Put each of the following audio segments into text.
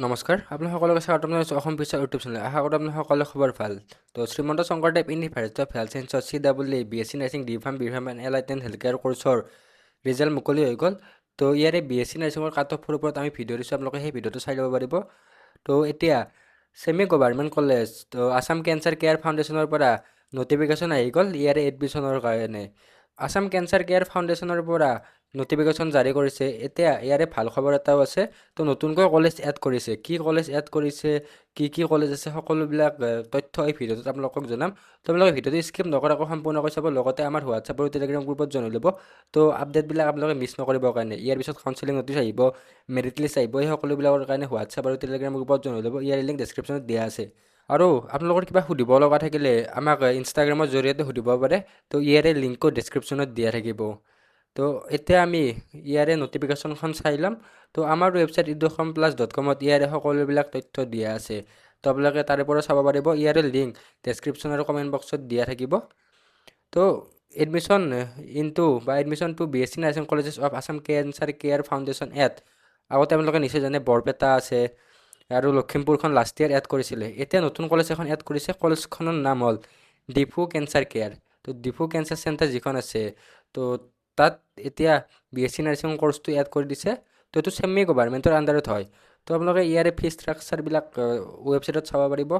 নমস্কাৰ আপোনালোক সকলোকে স্বাগতম জনাইছোঁ অসম পিছৰ ইউটিউব চেনেল। আশা কৰোঁ আপোনালোক সকলোৰে খবৰ ভাল। তো Srimanta Sankardev university of health ছায়েন্সৰ CEE BSc nursing B pharm and allied and health care কোৰ্চৰ ৰিজাল্ট মুকলি হৈ গ'ল। তো ইয়াৰে BSc নাৰ্ছিঙৰ কাট অফৰ ওপৰত আমি ভিডিঅ' দিছোঁ, আপোনালোকে সেই ভিডিঅ'টো চাই ল'ব পাৰিব। তো এতিয়া ছেমি গভৰ্ণমেণ্ট কলেজ তো আছাম কেঞ্চাৰ কেয়াৰ ফাউণ্ডেশ্যনৰ পৰা নটিফিকেশ্যন আহি গ'ল ইয়াৰে এডমিশ্যনৰ কাৰণে। আছাম কেঞ্চাৰ কেয়াৰ ফাউণ্ডেশ্যনৰ পৰা নটিফিকেশ্যন জাৰি কৰিছে। এতিয়া ইয়াৰে ভাল খবৰ এটাও আছে। তো নতুনকৈ কলেজ এড কৰিছে, কি কলেজ এড কৰিছে, কি কলেজ আছে, সকলোবিলাক তথ্য এই ভিডিঅ'টোত আপোনালোকক জনাম। তো আপোনালোকে ভিডিঅ'টো স্কিপ নকৰাকৈ সম্পূৰ্ণকৈ চাব, লগতে আমাৰ হোৱাটছআপ আৰু টেলিগ্ৰাম গ্ৰুপত জনাই ল'ব। তো আপডেটবিলাক আপোনালোকে মিছ নকৰিবৰ কাৰণে, ইয়াৰ পিছত কাউন্সেলিং নটিচ আহিব, মেৰিট লিষ্ট আহিব, এই সকলোবিলাকৰ কাৰণে হোৱাটছআপ আৰু টেলিগ্ৰাম গ্ৰুপত জনাই ল'ব। ইয়াৰ লিংক ডেছক্ৰিপশ্যনত দিয়া আছে। আৰু আপোনালোকৰ কিবা সুধিব লগা থাকিলে আমাক ইনষ্টাগ্ৰামৰ জৰিয়তে সুধিব পাৰে। তো ইয়াৰে লিংকো ডেছক্ৰিপশ্যনত দিয়া থাকিব। তো এতিয়া আমি ইয়াৰে নটিফিকেশ্যনখন চাই ল'ম। তো আমাৰ ৱেবছাইট eduationplus.com-ত ইয়াৰে সকলোবিলাক তথ্য দিয়া আছে। তো আপোনালোকে তাৰে পৰা চাব পাৰিব। ইয়াৰে লিংক ডেছক্ৰিপশ্যন আৰু কমেণ্ট বক্সত দিয়া থাকিব। তো admission admission to BSc nursing colleges of Assam Cancer Care Foundation আগতে আপোনালোকে নিশ্চয় জানে বৰপেটা আছে আৰু লখিমপুৰখন লাষ্ট ইয়াৰ এড কৰিছিলে। এতিয়া নতুন কলেজ এখন এড কৰিছে, কলেজখনৰ নাম হ'ল ডিফু কেঞ্চাৰ কেয়াৰ। তো ডিফু কেঞ্চাৰ চেণ্টাৰ যিখন আছে, তো তাত এতিয়া BSc নাৰ্ছিং কোৰ্চটো এড কৰি দিছে। তো এইটো ছেমি গভৰ্ণমেণ্টৰ আণ্ডাৰত হয়। তো আপোনালোকে ইয়াৰে ফিজ ষ্ট্ৰাকচাৰবিলাক ৱেবছাইটত চাব পাৰিব।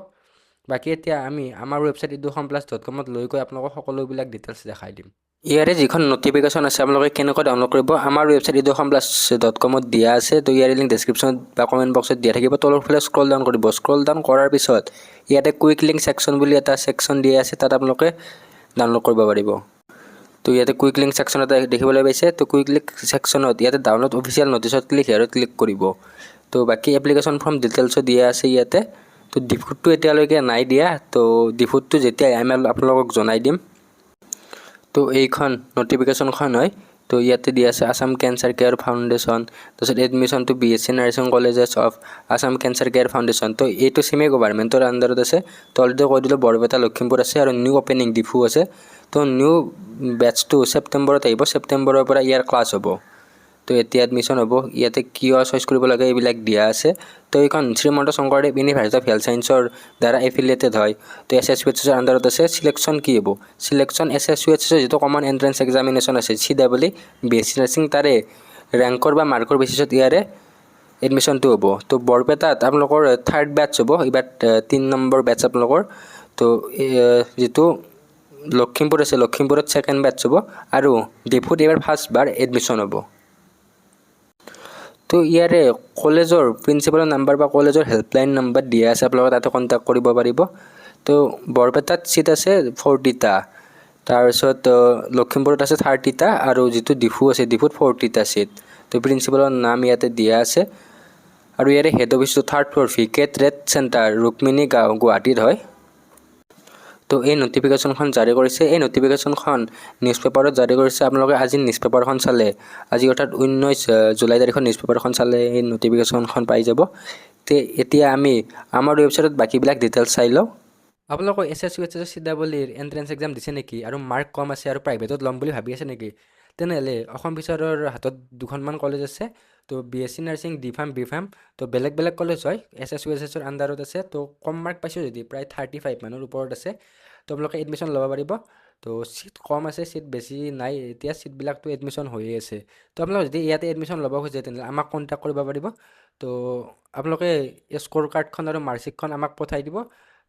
বাকী এতিয়া আমি আমাৰ ৱেবছাইট eduationplus.com-ত লৈ গৈ আপোনালোকক সকলোবিলাক ডিটেইলছ দেখাই দিম। ইয়াৰে যিখন নটিফিকেশ্যন আছে আপোনালোকে কেনেকৈ ডাউনলোড কৰিব, আমাৰ ৱেবছাইট eduationplus.com-ত দিয়া আছে। তো ইয়াৰে লিংক ডেছক্ৰিপশ্যনত বা কমেণ্ট বক্সত দিয়া থাকিব। তলৰ ফালে স্ক্ৰল ডাউন কৰিব। স্ক্ৰল ডাউন কৰাৰ পিছত ইয়াতে কুইক লিংক ছেকশ্যন বুলি এটা ছেকশ্যন দিয়া আছে, তাত আপোনালোকে ডাউনলোড কৰিব পাৰিব। তো ইয়াতে কুইক লিংক ছেকশ্যন এটা দেখিবলৈ পাইছে। তো কুইক লিংক ছেকশ্যনত ইয়াতে ডাউনলোড অফিচিয়েল নটিছত ক্লিক হেয়াৰত ক্লিক কৰিব। তো বাকী এপ্লিকেশ্যন ফৰ্ম ডিটেইলছো দিয়া আছে ইয়াতে। তো ডিফুটটো এতিয়ালৈকে নাই দিয়া। তো ডিফুটটো যেতিয়া আমি আপোনালোকক জনাই দিম। তো এইখন নটিফিকেশ্যনখন হয়। তো ইয়াতে দিয়া আছে আছাম কেঞ্চাৰ কেয়াৰ ফাউণ্ডেশ্যন, তাৰপিছত admission to BSc nursing colleges of Assam Cancer Care Foundation. তো এইটো ছেমি গভৰ্ণমেণ্টৰ আণ্ডাৰত আছে। তো অলৰেডি কৈ দিলোঁ বৰপেটা লখিমপুৰ আছে আৰু নিউ অপেনিং ডিফু আছে। তো নিউ বেটছটো ছেপ্টেম্বৰত আহিব, ছেপ্টেম্বৰৰ পৰা ইয়াৰ ক্লাছ হ'ব। তো এতিয়া এডমিশ্যন হ'ব। ইয়াতে কিয় চইচ কৰিব লাগে এইবিলাক দিয়া আছে। তো এইখন Srimanta Sankardev university of health ছায়েন্সৰ দ্বাৰা এফিলিয়েটেড হয়। তো SSUHSৰ আণ্ডাৰত আছে। চিলেকশ্যন কি হ'ব? চিলেকশ্যন SSUHSৰ যিটো কমন এণ্ট্ৰেঞ্চ এক্সামিনেশ্যন আছে CEE BSc নাৰ্ছিং, তাৰে ৰেংকৰ বা মাৰ্কৰ বেচিছত ইয়াৰে এডমিশ্যনটো হ'ব। তো বৰপেটাত আপোনালোকৰ থাৰ্ড বেটছ হ'ব, এইবাৰ 3 নম্বৰ বেটছ আপোনালোকৰ। তো যিটো লখিমপুৰ আছে, লখিমপুৰত ছেকেণ্ড বেটছ হ'ব আৰু ডিফুত এইবাৰ ফাৰ্ষ্টবাৰ এডমিশ্যন হ'ব। তো ইয়াৰে কলেজৰ প্ৰিন্সিপালৰ নাম্বাৰ বা কলেজৰ হেল্পলাইন নাম্বাৰ দিয়া আছে, আপোনালোকে তাতে কণ্টেক্ট কৰিব পাৰিব। তো বৰপেটাত চিট আছে 40টা, তাৰপিছত লখিমপুৰত আছে 30টা আৰু যিটো ডিফু আছে ডিফুত 40টা চিট। তো প্ৰিন্সিপালৰ নাম ইয়াতে দিয়া আছে। আৰু ইয়াৰে হেড অফিচটো 3rd floor VK trade centre Rukmini গাঁও গুৱাহাটীত হয়। তো এই নটিফিকেশ্যনখন জাৰি কৰিছে। এই নটিফিকেশ্যনখন নিউজ পেপাৰত জাৰি কৰিছে। আপোনালোকে আজি নিউজ পেপাৰখন চালে, আজি অৰ্থাৎ 19 জুলাই তাৰিখত নিউজ পেপাৰখন চালে এই নটিফিকেশ্যনখন পাই যাব। তে এতিয়া আমি আমাৰ ৱেবছাইটত বাকীবিলাক ডিটেইলছ চাই লওঁ। আপোনালোকৰ SSUHSৰ CEEৰ এণ্ট্ৰেঞ্চ এক্সাম দিছে নেকি আৰু মাৰ্ক কম আছে আৰু প্ৰাইভেটত ল'ম বুলি ভাবি আছে নেকি? তেনেহ'লে অসম ফিচাৰৰ হাতত দুখনমান কলেজ আছে। তো BSc নাৰ্ছিং বি ফাৰ্ম তো বেলেগ বেলেগ কলেজ হয়, SSUHSৰ আণ্ডাৰত আছে। তো কম মাৰ্ক পাইছোঁ যদি প্ৰায় 35 মানৰ ওপৰত আছে, তো আপোনালোকে এডমিশ্যন ল'ব পাৰিব। তো চিট কম আছে, চিট বেছি নাই, এতিয়া চিটবিলাকতো এডমিশ্যন হৈয়ে আছে। তো আপোনালোকে যদি ইয়াতে এডমিশ্যন ল'ব খোজে তেনেহ'লে আমাক কণ্টেক্ট কৰিব পাৰিব। তো আপোনালোকে স্ক'ৰ কাৰ্ডখন আৰু মাৰ্কশ্বিটখন আমাক পঠাই দিব।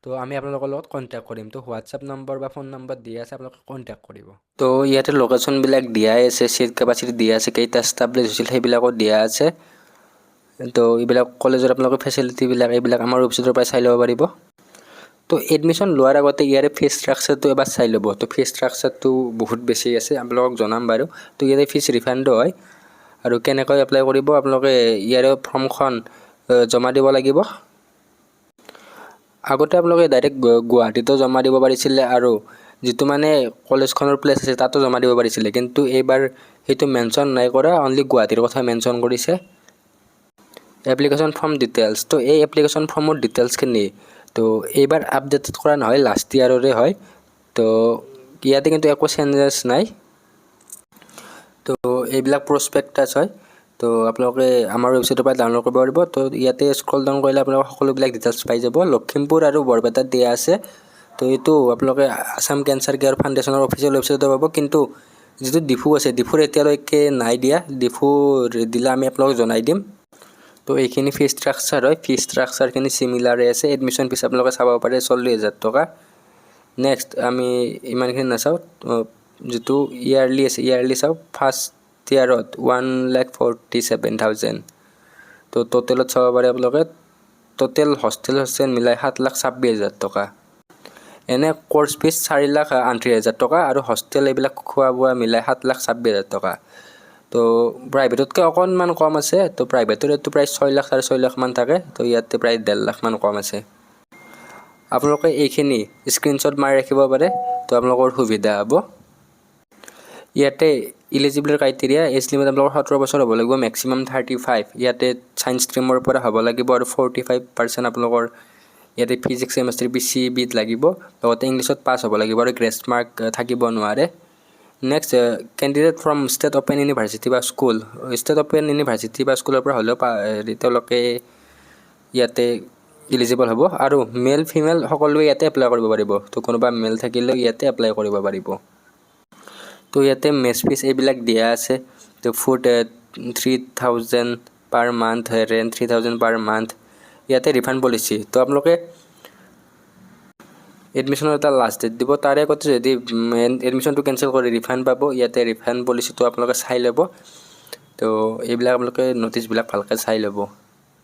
তো আমি আপোনালোকৰ লগত কণ্টেক্ট কৰিম। তো হোৱাটছআপ নম্বৰ বা ফোন নম্বৰ দিয়া আছে, আপোনালোকে কণ্টেক্ট কৰিব। তো ইয়াতে লোকেশ্যনবিলাক দিয়াই আছে, চিট কেপাচিটি দিয়া আছে, কেইটা এষ্টাব্লিছ হৈছিল সেইবিলাকো দিয়া আছে। তো এইবিলাক কলেজৰ আপোনালোকে ফেচিলিটিবিলাক এইবিলাক আমাৰ ৱেবছাইটৰ পৰা চাই ল'ব পাৰিব। তো এডমিশ্যন লোৱাৰ আগতে ইয়াৰে ফিজ ষ্ট্ৰাকচাৰটো এবাৰ চাই ল'ব। তো ফিজ ষ্ট্ৰাকচাৰটো বহুত বেছি আছে, আপোনালোকক জনাম বাৰু। তো ইয়াতে ফিজ ৰিফাণ্ডো হয়। আৰু কেনেকৈ এপ্লাই কৰিব, আপোনালোকে ইয়াৰে ফৰ্মখন জমা দিব লাগিব। আগতে আপোনালোকে ডাইৰেক্ট গুৱাহাটীতো জমা দিব পাৰিছিলে আৰু যিটো মানে কলেজখনৰ প্লেচ আছে তাতো জমা দিব পাৰিছিলে, কিন্তু এইবাৰ সেইটো মেনশ্যন নাই কৰা, অনলি গুৱাহাটীৰ কথা মেনশ্যন কৰিছে। এপ্লিকেশ্যন ফৰ্ম ডিটেইলছ, তো এই এপ্লিকেশ্যন ফৰ্মৰ ডিটেইলছখিনি তো এইবাৰ আপডেটেড কৰা নহয়, লাষ্ট ইয়াৰৰে হয়। তো ইয়াতে কিন্তু একো চেঞ্জেছ নাই। তো এইবিলাক প্ৰস্পেক্টাছ হয়। তো আপোনালোকে আমাৰ ৱেবছাইটৰ পৰা ডাউনলোড কৰিব পাৰিব। তো ইয়াতে স্ক্ৰল ডাউন কৰিলে আপোনালোকে সকলোবিলাক ডিটেইলছ পাই যাব। লখিমপুৰ আৰু বৰপেটাত দিয়া আছে। তো এইটো আপোনালোকে আছাম কেঞ্চাৰ কেয়াৰ ফাউণ্ডেশ্যনৰ অফিচিয়েল ৱেবছাইটত পাব। কিন্তু যিটো ডিফু আছে, ডিফুৰ এতিয়ালৈকে নাই দিয়া। ডিফুৰ দিলে আমি আপোনালোকক জনাই দিম। তো এইখিনি ফি ষ্ট্ৰাকচাৰ হয়। ফি ষ্ট্ৰাকচাৰখিনি চিমিলাৰে আছে। এডমিশ্যন ফিজ আপোনালোকে চাব পাৰে 40,000 টকা। নেক্সট আমি ইমানখিনি নাচাওঁ। যিটো ইয়াৰলি আছে, ইয়াৰলি চাওঁ। ফাৰ্ষ্ট ইয়াৰত 1,47,000। তো টোটেলত চাব পাৰে আপোনালোকে। টোটেল হোষ্টেল মিলাই 7,26,000 টকা। এনে কোৰ্চ ফিজ 4,38,000 টকা আৰু হোষ্টেল এইবিলাক খোৱা বোৱা মিলাই 7,26,000 টকা। তো প্ৰাইভেটতকৈ অকণমান কম আছে। তো প্ৰাইভেটৰ এইটো প্ৰায় 6,00,000 আৰু 6,00,000 মান থাকে। তো ইয়াতে প্ৰায় 1,50,000 মান কম আছে। আপোনালোকে এইখিনি স্ক্ৰীনশ্বট মাৰি ৰাখিব পাৰে। তো আপোনালোকৰ সুবিধা হ'ব। ইয়াতে ইলিজিবল ক্ৰাইটেৰিয়া এজ লিমিট আপোনালোকৰ 17 বছৰ হ'ব লাগিব, মেক্সিমাম 35। ইয়াতে ছায়েন্স ষ্ট্ৰীমৰ পৰা হ'ব লাগিব আৰু 45% আপোনালোকৰ ইয়াতে ফিজিক্স কেমেষ্ট্ৰি PCBত লাগিব। লগতে ইংলিছত পাছ হ'ব লাগিব আৰু গ্ৰেছ মাৰ্ক থাকিব নোৱাৰে। Next candidate from state open university বা স্কুল। ষ্টেট অপেন ইউনিভাৰ্চিটি বা স্কুলৰ পৰা হ'লেও তেওঁলোকে ইয়াতে ইলিজিবল হ'ব। আৰু মেল ফিমেল সকলোৱে ইয়াতে এপ্লাই কৰিব পাৰিব। তো কোনোবা মেল থাকিলেও ইয়াতে এপ্লাই কৰিব পাৰিব। তো ইয়াতে মেছ ফিজ এইবিলাক দিয়া আছে। তো food 3,000 per month, rent 3,000 per month. ইয়াতে ৰিফাণ্ড পলিচি। তো আপোনালোকে এডমিশ্যনৰ এটা লাষ্ট ডেট দিব। তাৰে আগতে যদি এডমিশ্যনটো কেঞ্চেল কৰি ৰিফাণ্ড পাব। ইয়াতে ৰিফাণ্ড পলিচিটো আপোনালোকে চাই ল'ব। তো এইবিলাক আপোনালোকে ন'টিছবিলাক ভালকৈ চাই ল'ব।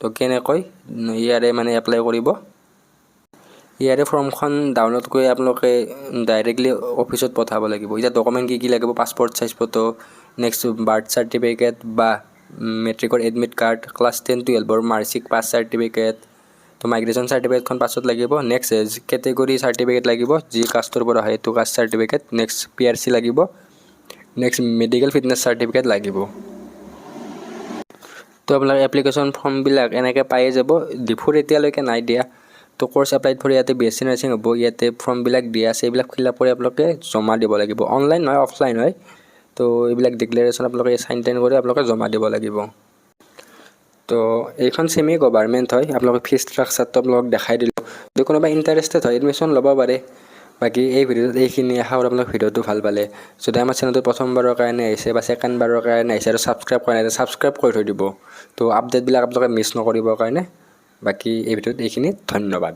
তো কেনেকৈ ইয়াৰে মানে এপ্লাই কৰিব। ইয়াৰে ফৰ্মখন ডাউনলোড কৰি আপোনালোকে ডাইৰেক্টলি অফিচত পঠাব লাগিব। এতিয়া ডকুমেণ্ট কি লাগিব? Passport size photo, next birth certificate বা মেট্ৰিকৰ এডমিট কাৰ্ড, ক্লাছ 10-12ৰ মাৰ্কশ্বিট, পাছ চাৰ্টিফিকেট। তো মাইগ্ৰেশ্যন চাৰ্টিফিকেটখন পাছত লাগিব। নেক্সট কেটেগৰী চাৰ্টিফিকেট লাগিব, যি কাষ্টৰ পৰা হয় এইটো কাষ্ট চাৰ্টিফিকেট। নেক্সট PRC লাগিব। নেক্সট মেডিকেল ফিটনেছ চাৰ্টিফিকেট লাগিব। তো আপোনালোকে এপ্লিকেশ্যন ফৰ্মবিলাক এনেকৈ পায়ে যাব। ডিফুৰ এতিয়ালৈকে নাই দিয়া। তো কোৰ্চ এপ্লাইড ফৰ ইয়াতে BSc নাৰ্ছিং হ'ব। ইয়াতে ফৰ্মবিলাক দিয়া আছে, এইবিলাক ফিল আপ কৰি আপোনালোকে জমা দিব লাগিব। অনলাইন নহয়, অফলাইন হয়। তো এইবিলাক ডিক্লেৰেশ্যন আপোনালোকে চাইন টাইন কৰি আপোনালোকে জমা দিব লাগিব। তো এইখন ছেমি গভাৰ্ণমেণ্ট হয়। আপোনালোকে ফিজ ষ্ট্ৰাকচাৰটো আপোনালোকক দেখাই দিলোঁ। যদি কোনোবা ইণ্টাৰেষ্টেড হয় এডমিশ্যন ল'ব পাৰে। বাকী এই ভিডিঅ'ত এইখিনি। আশা কৰোঁ আপোনালোক ভিডিঅ'টো ভাল পালে। যদি আমাৰ চেনেলটো প্ৰথমবাৰৰ কাৰণে আহিছে বা ছেকেণ্ডবাৰৰ কাৰণে আহিছে আৰু ছাবস্ক্ৰাইব কৰা নাই, ছাবস্ক্ৰাইব কৰি থৈ দিব। তো আপডেটবিলাক আপোনালোকে মিছ নকৰিবৰ কাৰণে। বাকী এই ভিডিঅ'ত এইখিনি। ধন্যবাদ।